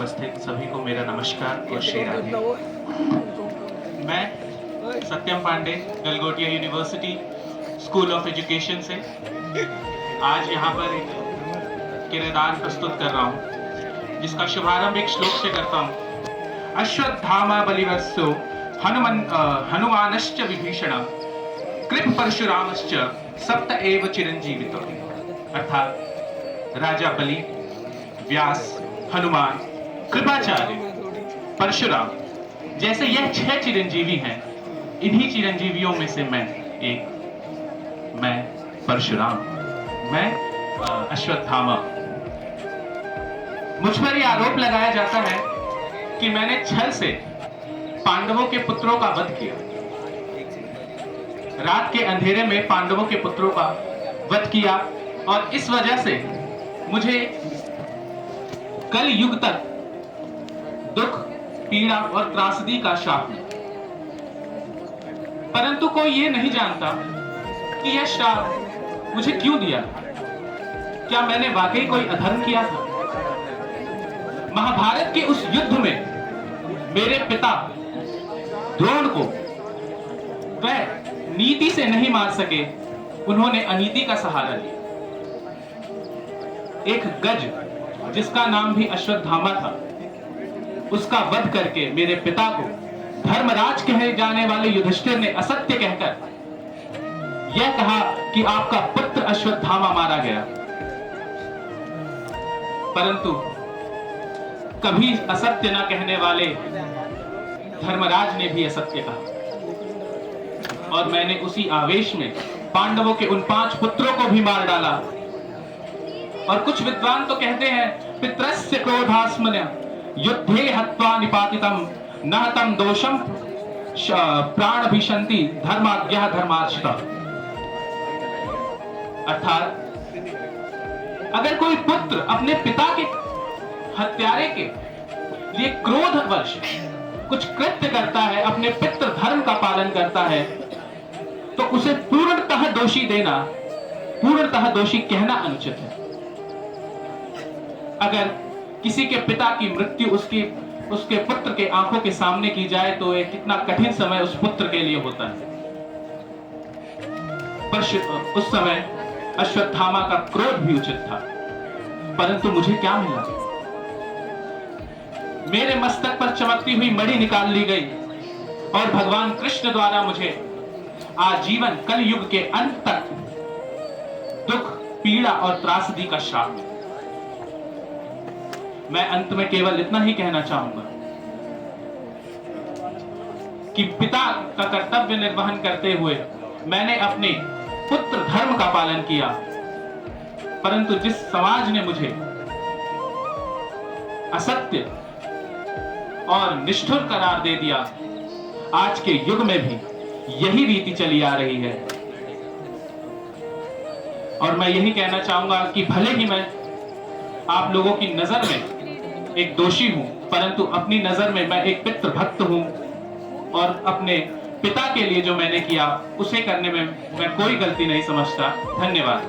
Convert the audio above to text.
उपस्थित सभी को मेरा नमस्कार और श्री राधे। मैं Satyam Pandey Galgotia university school of education से आज यहाँ पर एक किरदार प्रस्तुत कर रहा हूँ, जिसका शुभारंभ एक श्लोक से करता हूँ। अश्वत्थामा बलिवत्सो हनुमानश्च विभीषण कृप परशुरामश्च सप्त एव चिरंजीवित। अर्थात राजा बलि, व्यास, हनुमान, कृपाचार्य, परशुराम जैसे यह 6 चिरंजीवी हैं। इन्हीं चिरंजीवियों में से मैं परशुराम, मैं अश्वत्थामा। मुझ पर यह आरोप लगाया जाता है कि मैंने छल से पांडवों के पुत्रों का वध किया। रात के अंधेरे में पांडवों के पुत्रों का वध किया और इस वजह से मुझे कल युग तक दुख, पीड़ा और त्रासदी का श्राप मिला। परंतु कोई ये नहीं जानता कि यह श्राप मुझे क्यों दिया। क्या मैंने वाकई कोई अधर्म किया था? महाभारत के उस युद्ध में मेरे पिता द्रोण को वह नीति से नहीं मार सके, उन्होंने अनीति का सहारा लिया। एक गज जिसका नाम भी अश्वत्थामा था, उसका वध करके मेरे पिता को धर्मराज कहे जाने वाले युधिष्ठिर ने असत्य कहकर यह कहा कि आपका पुत्र अश्वत्थामा मारा गया। परंतु कभी असत्य न कहने वाले धर्मराज ने भी असत्य कहा और मैंने उसी आवेश में पांडवों के उन 5 पुत्रों को भी मार डाला। और कुछ विद्वान तो कहते हैं पितरस्य क्रोधास्मन्य युद्धे हत्वा निपातितम नहतम दोषम प्राण भिशंति धर्माज्ञा धर्मार्चिता। अर्थात अगर कोई पुत्र अपने पिता के हत्यारे के लिए क्रोधवश कुछ कृत्य करता है, अपने पितृ धर्म का पालन करता है, तो उसे पूर्णतः दोषी देना, पूर्णतः दोषी कहना अनुचित है। अगर किसी के पिता की मृत्यु उसके पुत्र के आंखों के सामने की जाए तो यह कितना कठिन समय उस पुत्र के लिए होता है। पर उस समय अश्वत्थामा का क्रोध भी उचित था। परंतु मुझे क्या मिला? मेरे मस्तक पर चमकती हुई मणि निकाल ली गई और भगवान कृष्ण द्वारा मुझे आजीवन कल युग के अंत तक दुख, पीड़ा और त्रासदी का श्राप। मैं अंत में केवल इतना ही कहना चाहूंगा कि पिता का कर्तव्य निर्वहन करते हुए मैंने अपने पुत्र धर्म का पालन किया। परंतु जिस समाज ने मुझे असत्य और निष्ठुर करार दे दिया, आज के युग में भी यही रीति चली आ रही है। और मैं यही कहना चाहूंगा कि भले ही मैं आप लोगों की नजर में एक दोषी हूं, परंतु अपनी नजर में मैं एक पितृ भक्त हूं और अपने पिता के लिए जो मैंने किया उसे करने में मैं कोई गलती नहीं समझता। धन्यवाद।